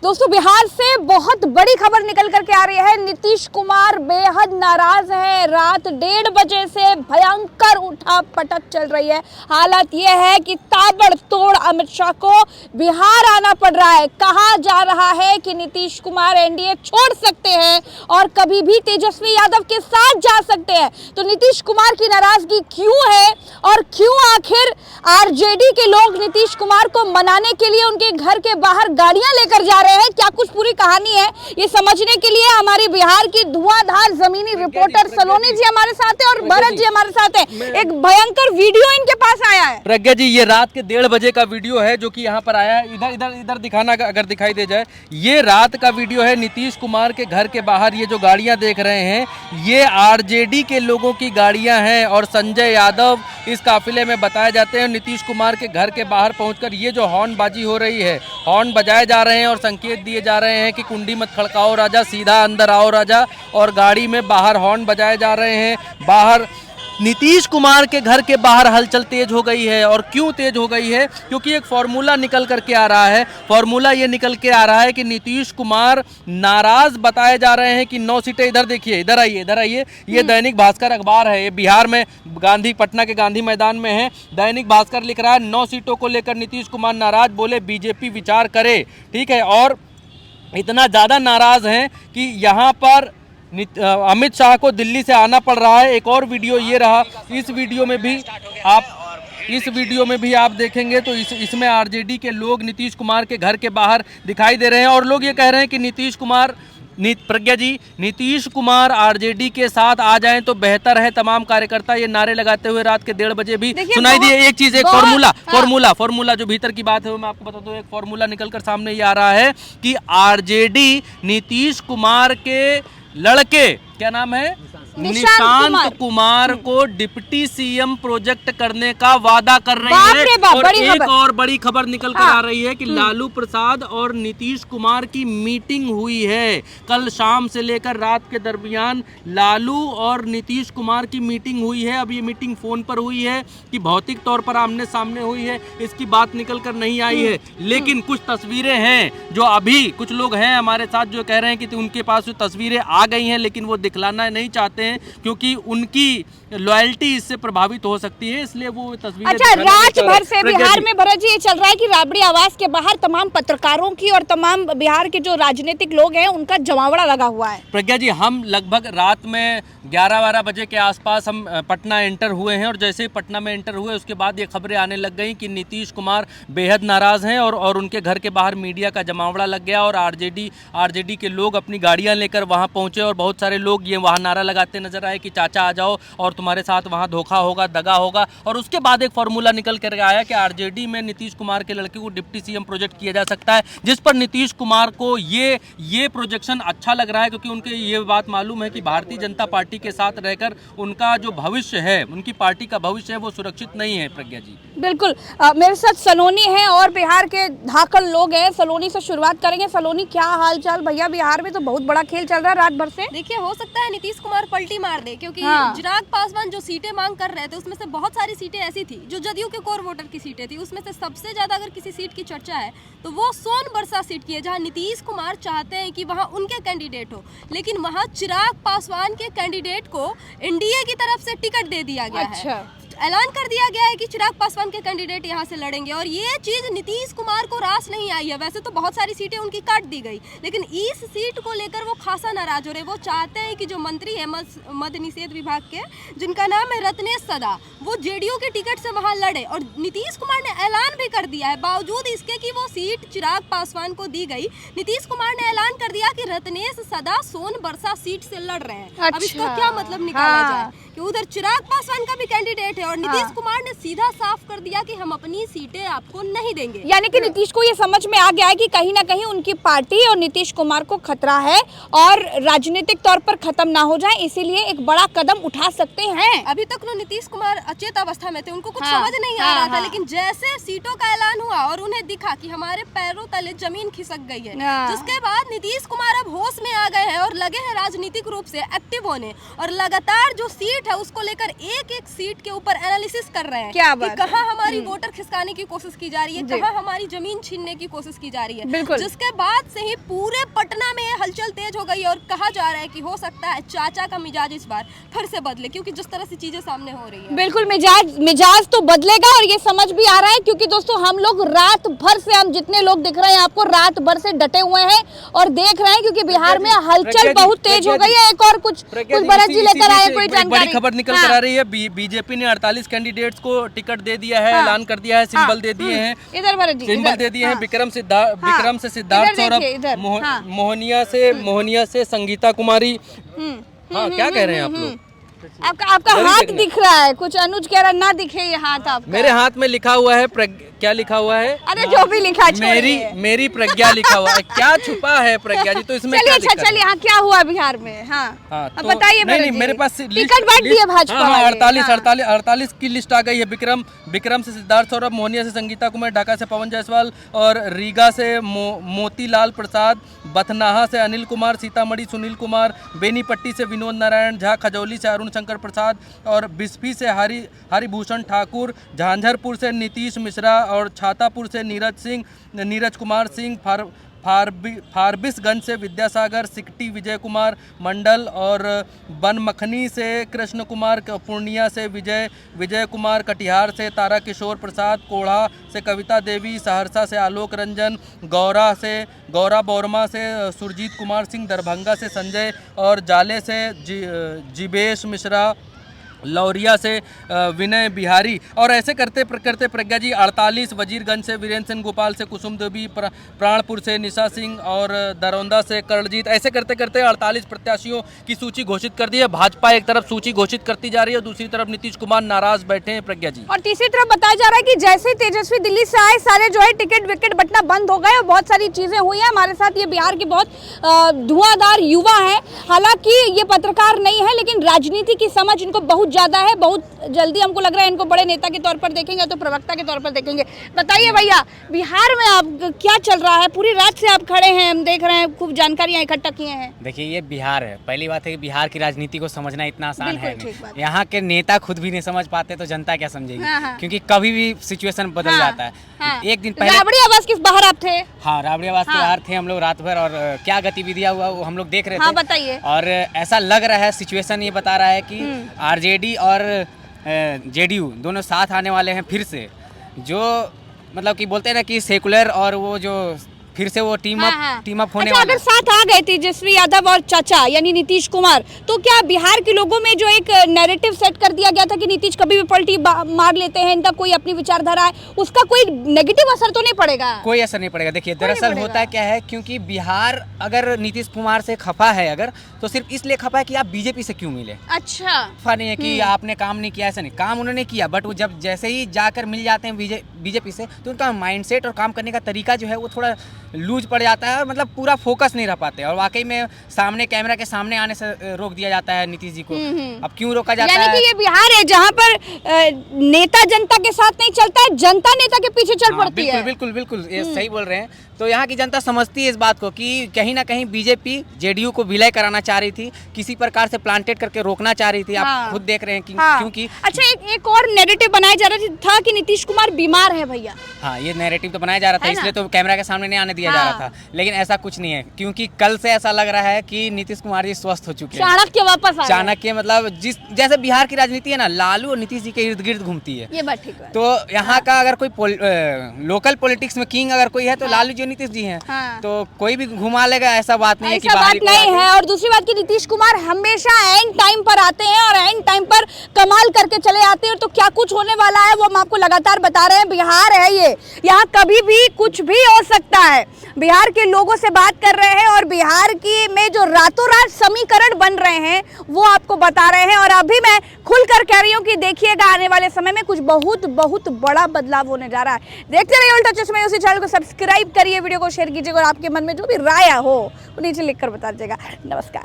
दोस्तों, बिहार से बहुत बड़ी खबर निकल करके आ रही है। नीतीश कुमार बेहद नाराज हैं। रात 1:30 बजे से भयंकर उठापटक चल रही है। हालत यह है कि ताबड़तोड़ अमित शाह को बिहार आना पड़ रहा है। कहा जा रहा है कि नीतीश कुमार एनडीए छोड़ सकते हैं और कभी भी तेजस्वी यादव के साथ जा सकते हैं। तो नीतीश कुमार की नाराजगी क्यों है और क्यों आखिर आरजेडी के लोग नीतीश कुमार को मनाने के लिए उनके घर के बाहर गाड़ियां लेकर जा रहे हैं, क्या कुछ पूरी कहानी है, ये समझने के लिए हमारी बिहार की धुआंधार जमीनी रिपोर्टर सलोनी जी हमारे साथ है और भरत जी हमारे साथ है। एक भयंकर वीडियो इनके पास आया है। प्रज्ञा जी, ये रात के 1:30 बजे का वीडियो है जो कि यहाँ पर आया है। इधर दिखाना अगर दिखाई दे जाए, ये रात का वीडियो है। नीतीश कुमार के घर के बाहर ये जो गाड़ियां देख रहे हैं, ये आरजेडी के लोगों की गाड़ियां हैं और संजय यादव इस काफिले में बताए जाते हैं। नीतीश कुमार के घर के बाहर पहुंचकर ये जो हॉर्नबाजी हो रही है, हॉर्न बजाए जा रहे हैं और संकेत दिए जा रहे हैं कि कुंडी मत खड़काओ राजा, सीधा अंदर आओ राजा। और गाड़ी में बाहर हॉर्न बजाए जा रहे हैं। बाहर नीतीश कुमार के घर के बाहर हलचल तेज हो गई है। और क्यों तेज हो गई है? क्योंकि एक फॉर्मूला निकल करके आ रहा है। फॉर्मूला ये निकल के आ रहा है कि नीतीश कुमार नाराज बताए जा रहे हैं कि 9 सीटें, इधर देखिए, इधर आइए, ये दैनिक भास्कर अखबार है, ये बिहार में पटना के गांधी मैदान में है। दैनिक भास्कर लिख रहा है 9 सीटों को लेकर नीतीश कुमार नाराज, बोले बीजेपी विचार करे। ठीक है, और इतना ज़्यादा नाराज हैं कि यहाँ पर अमित शाह को दिल्ली से आना पड़ रहा है। एक और वीडियो ये रहा। इस वीडियो में भी आप देखेंगे तो इसमें आरजेडी के लोग नीतीश कुमार के घर के बाहर दिखाई दे रहे हैं और लोग ये कह रहे हैं कि प्रज्ञा जी, नीतीश कुमार आरजेडी के साथ आ जाएं तो बेहतर है। तमाम कार्यकर्ता ये नारे लगाते हुए रात के 1:30 बजे भी सुनाई दिए। एक चीज, एक फॉर्मूला जो भीतर की बात है वो मैं आपको बता दूं। एक फॉर्मूला निकलकर सामने ये आ रहा है कि आरजेडी नीतीश कुमार के लड़के, क्या नाम है, निशांत कुमार को डिप्टी सीएम प्रोजेक्ट करने का वादा कर रही है। और एक और बड़ी खबर निकल कर आ रही है कि लालू प्रसाद और नीतीश कुमार की मीटिंग हुई है। कल शाम से लेकर रात के दरमियान लालू और नीतीश कुमार की मीटिंग हुई है। अब ये मीटिंग फोन पर हुई है कि भौतिक तौर पर आमने सामने हुई है, इसकी बात निकल कर नहीं आई है। लेकिन कुछ तस्वीरें हैं जो अभी कुछ लोग हैं हमारे साथ जो कह रहे हैं कि उनके पास जो तस्वीरें आ गई हैं, लेकिन वो दिखलाना नहीं चाहते हैं क्योंकि उनकी लॉयल्टी इससे प्रभावित हो सकती है, इसलिए वो तस्वीरें। अच्छा, रात भर से बिहार में भरत जी ये चल रहा है कि राबड़ी आवास के बाहर तमाम पत्रकारों की और तमाम बिहार के जो राजनीतिक लोग हैं उनका जमावड़ा लगा हुआ है। प्रज्ञा जी, हम लगभग रात में 11-12 बजे के आसपास हम पटना एंटर हुए हैं और जैसे ही पटना में एंटर हुए उसके बाद ये खबरें आने लग गई कि नीतीश कुमार बेहद नाराज हैं और उनके घर के बाहर मीडिया का जमावड़ा लग गया और आरजेडी के लोग अपनी गाड़ियां लेकर वहां पहुंचे और बहुत सारे लोग ये वहां नारा लगाते नजर आए कि चाचा आ जाओ और तुम्हारे साथ वहां धोखा होगा, दगा होगा। और उसके बाद एक फॉर्मूला निकल कर आया कि आरजेडी में नीतीश कुमार के लड़के को डिप्टी सीएम प्रोजेक्ट किया जा सकता है, जिस पर नीतीश कुमार को ये प्रोजेक्शन अच्छा लग रहा है क्योंकि उनके ये बात मालूम है कि भारतीय जनता पार्टी के साथ रहकर उनका जो भविष्य है, उनकी पार्टी का भविष्य है, वो सुरक्षित नहीं है। प्रज्ञा जी, बिल्कुल। मेरे साथ सलोनी है और बिहार के धाकड़ लोग हैं। सलोनी से शुरुआत करेंगे। सलोनी, क्या हाल चाल भैया? बिहार में तो बहुत बड़ा खेल चल रहा है रात भर से। देखिए, हो सकता है नीतीश कुमार पलटी मार दे क्योंकि चिराग पासवान जो सीटें मांग कर रहे थे उसमें से बहुत सारी सीटें ऐसी थी जो जदयू के कोर वोटर की सीटें थी। उसमें से सबसे ज्यादा अगर किसी सीट की चर्चा है तो वो सोनबरसा सीट की है, जहां नीतीश कुमार चाहते हैं कि वहां उनके कैंडिडेट हो, लेकिन वहां चिराग पासवान के कैंडिडेट को एनडीए की तरफ से टिकट दे दिया गया है। ऐलान कर दिया गया है कि चिराग पासवान के कैंडिडेट यहां से लड़ेंगे और ये चीज नीतीश कुमार को रास नहीं आई है। वैसे तो बहुत सारी सीटें उनकी काट दी गई, लेकिन इस सीट को लेकर वो खासा नाराज हो रहे। वो चाहते हैं कि जो मंत्री है मद्य निषेध विभाग के, जिनका नाम है रत्नेश सदा, वो जेडीयू के टिकट से वहां लड़े। और नीतीश कुमार ने ऐलान भी कर दिया है, बावजूद इसके कि वो सीट चिराग पासवान को दी गई, नीतीश कुमार ने ऐलान कर दिया कि रत्नेश सदा सोनबरसा सीट से लड़ रहे हैं। अच्छा। अब इसका क्या मतलब निकाला जाए कि उधर चिराग पासवान का भी कैंडिडेट है और नीतीश कुमार ने सीधा साफ कर दिया कि हम अपनी सीटें आपको नहीं देंगे। यानी कि नीतीश को ये समझ में आ गया है कि कहीं ना कहीं उनकी पार्टी और नीतीश कुमार को खतरा है और राजनीतिक तौर पर खत्म ना हो जाए, इसीलिए एक बड़ा कदम उठा सकते हैं। अभी तक तो नीतीश कुमार अचेत अवस्था में थे, उनको कुछ समझ नहीं आ रहा था, लेकिन जैसे सीटों का ऐलान हुआ और उन्हें दिखा कि हमारे पैरों तले जमीन खिसक गई है, जिसके बाद नीतीश कुमार अब होश में आ गए हैं और लगे हैं राजनीतिक रूप से एक्टिव होने और लगातार जो सीट कैंडिडेट है उसको लेकर एक एक सीट के ऊपर एनालिसिस कर रहे हैं क्या कि बात कहाँ हमारी वोटर खिसकाने की कोशिश की जा रही है, कहाँ हमारी जमीन छीनने की कोशिश की जा रही है। बिल्कुल। जिसके बाद से ही पूरे पटना में ये हलचल तेज हो गई है और कहा जा रहा है कि हो सकता है चाचा का मिजाज इस बार फिर से बदले, क्योंकि जिस तरह से चीजें सामने हो रही है। बिल्कुल मिजाज तो बदलेगा और ये समझ भी आ रहा है, क्योंकि दोस्तों हम लोग रात भर से, हम जितने लोग दिख रहे हैं आपको, रात भर से डटे हुए हैं और देख रहे हैं, क्योंकि बिहार में हलचल बहुत तेज हो गई है। एक और कुछ भरत जी लेकर आए कोई जानकारी? बड़ी खबर निकल कर आ रही है, बीजेपी ने 48 कैंडिडेट्स को टिकट दे दिया है, ऐलान कर दिया है, सिंबल दे दिए हैं, इधर भरत जी सिंबल दे दिए हैं। विक्रम से सिद्धार्थ सौरभ, मोहनिया से संगीता कुमारी। हाँ, क्या कह रहे हैं आप लोग? आपका हाथ दिख रहा है, कुछ अनुज कह रहा ना दिखे ये हाथ आपका। मेरे हाथ में लिखा हुआ है क्या लिखा हुआ है? अरे जो भी लिखा है, मेरी प्रज्ञा लिखा हुआ है। क्या छुपा है प्रज्ञा जी? तो इसमें चलिए अच्छा चलिए, हाँ क्या हुआ बिहार में? हाँ तो बताइए। नहीं, मेरे पास टिकट बांट दिए भाजपा। 48 की लिस्ट आ गई है। विक्रम से सिद्धार्थ सौरभ, मोहनिया से संगीता कुमार, ढाका से पवन जायसवाल और रीगा से मोतीलाल प्रसाद, बथनाहा से अनिल कुमार, सीतामढ़ी सुनील कुमार, बेनीपट्टी से विनोद नारायण झा, खजौली से अरुण शंकर प्रसाद और बिस्फी से हरिभूषण ठाकुर, झांझरपुर से नीतीश मिश्रा और छातापुर से नीरज कुमार सिंह, फारबिसगंज से विद्यासागर, सिकटी विजय कुमार मंडल और बनमखनी से कृष्ण कुमार, पूर्णिया से विजय कुमार, कटिहार से तारा किशोर प्रसाद, कोढ़ा से कविता देवी, सहरसा से आलोक रंजन, गौरा बोरमा से सुरजीत कुमार सिंह, दरभंगा से संजय और जाले से जिबेश मिश्रा, लौरिया से विनय बिहारी। और ऐसे करते प्रज्ञा जी 48, वजीरगंज से वीरेंद्र सिंह गोपाल से कुसुम देवी, प्राणपुर से निशा सिंह और दरौंदा से कर्णजीत। ऐसे करते करते 48 प्रत्याशियों की सूची घोषित कर दी है। भाजपा एक तरफ सूची घोषित करती जा रही है, दूसरी तरफ नीतीश कुमार नाराज बैठे हैं प्रज्ञा जी। और तीसरी तरफ बताया जा रहा है कि जैसे तेजस्वी दिल्ली से आए, सारे जो है टिकट विकेट बटना बंद हो गए और बहुत सारी चीजें हुई है। हमारे साथ ये बिहार के बहुत धुआंधार युवा है, हालांकि ये पत्रकार नहीं है, लेकिन राजनीति की समझ इनको बहुत ज्यादा है। बहुत जल्दी हमको लग रहा है इनको बड़े नेता के तौर पर देखेंगे तो प्रवक्ता के तौर पर देखेंगे। बताइए भैया, बिहार में आप क्या चल रहा है? पूरी रात से आप खड़े हैं, हम देख रहे हैं, खूब जानकारियां इकट्ठा किए हैं। देखिए, ये बिहार है। पहली बात है कि बिहार की राजनीति को समझना इतना आसान है नहीं। यहाँ के नेता खुद भी नहीं समझ पाते तो जनता क्या समझेगी? क्योंकि कभी भी सिचुएशन बदल जाता है। एक दिन पहले राबड़ी आवास के बाहर आप थे? हाँ, राबड़ी आवास के बाहर थे हम लोग रात भर, और क्या गतिविधियां हुआ वो हम लोग देख रहे थे। बताइए। और ऐसा लग रहा है, सिचुएशन ये बता रहा है कि आरजेडी और जेडीयू दोनों साथ आने वाले हैं फिर से। जो मतलब कि बोलते हैं ना कि सेकुलर और वो जो फिर से वो टीम अप होने अच्छा, अगर साथ आ गए तेजस्वी यादव और चाचा यानी नीतीश कुमार, तो क्या बिहार के लोगों में जो एक नैरेटिव सेट कर दिया गया था कि नीतीश कभी भी पलटी मार लेते हैं, इनका कोई अपनी विचारधारा है, उसका कोई नेगेटिव असर तो नहीं पड़ेगा? कोई असर नहीं पड़ेगा। देखिए, दरअसल होता क्या है, क्योंकि बिहार अगर नीतीश कुमार से खफा है अगर, तो सिर्फ इसलिए खफा है कि आप बीजेपी से क्यों मिले। अच्छा, खफा नहीं है कि आपने काम नहीं किया, ऐसा नहीं, काम उन्होंने किया, बट वो जब जैसे ही जाकर मिल जाते हैं बीजेपी से, तो उनका माइंडसेट और काम करने का तरीका जो है वो थोड़ा लूज पड़ जाता है, मतलब पूरा फोकस नहीं रह पाते। और वाकई में सामने कैमरा के सामने आने से रोक दिया जाता है नीतीश जी को। अब क्यों रोका जाता है? यानी कि ये बिहार है जहाँ पर नेता जनता के साथ नहीं चलता है, जनता नेता के पीछे चल पड़ती है। बिल्कुल ये सही बोल रहे हैं। तो यहाँ की जनता समझती है इस बात को कि कहीं ना कहीं बीजेपी जेडीयू को विलय कराना चाह रही थी, किसी प्रकार से प्लांटेड करके रोकना चाह रही थी। आप खुद देख रहे हैं कि क्योंकि अच्छा, एक और नैरेटिव बनाया जा रहा था कि नीतीश कुमार बीमार है भैया। हाँ, ये नैरेटिव तो बनाया जा रहा था, इसलिए तो कैमरा के सामने नहीं आने दिया जा रहा था। लेकिन ऐसा कुछ नहीं है, क्योंकि कल से ऐसा लग रहा है कि नीतीश कुमार जी स्वस्थ हो चुके हैं। चाणक्य वापस आ गए। चाणक्य मतलब जैसे बिहार की राजनीति है ना, लालू और नीतीश जी के इर्द गिर्द घूमती है। ये बात ठीक है। तो यहाँ का अगर कोई लोकल पॉलिटिक्स में किंग अगर कोई है तो लालू जी नीतीश जी हैं। तो कोई भी घुमा लेगा, ऐसा बात नहीं है कि बात नहीं है। और दूसरी बात कि नीतीश कुमार हमेशा एंड टाइम पर आते हैं और एंड टाइम पर कमाल करके चले आते हैं। तो क्या कुछ होने वाला है वो हम आपको लगातार बता रहे हैं। बिहार है ये, यहाँ कभी भी कुछ भी हो सकता है। बिहार के लोगों से बात कर रहे हैं और बिहार की में जो रातों रात समीकरण बन रहे हैं वो आपको बता रहे हैं। और अभी मैं खुलकर कह रही हूँ कि देखिएगा आने वाले समय में कुछ बहुत बहुत बड़ा बदलाव होने जा रहा है। देखते रहिए उल्टा चश्मा। उसी चैनल को सब्सक्राइब करिए, वीडियो को शेयर कीजिए और आपके मन में जो भी राय हो वो नीचे लिखकर बता दीजिएगा। नमस्कार।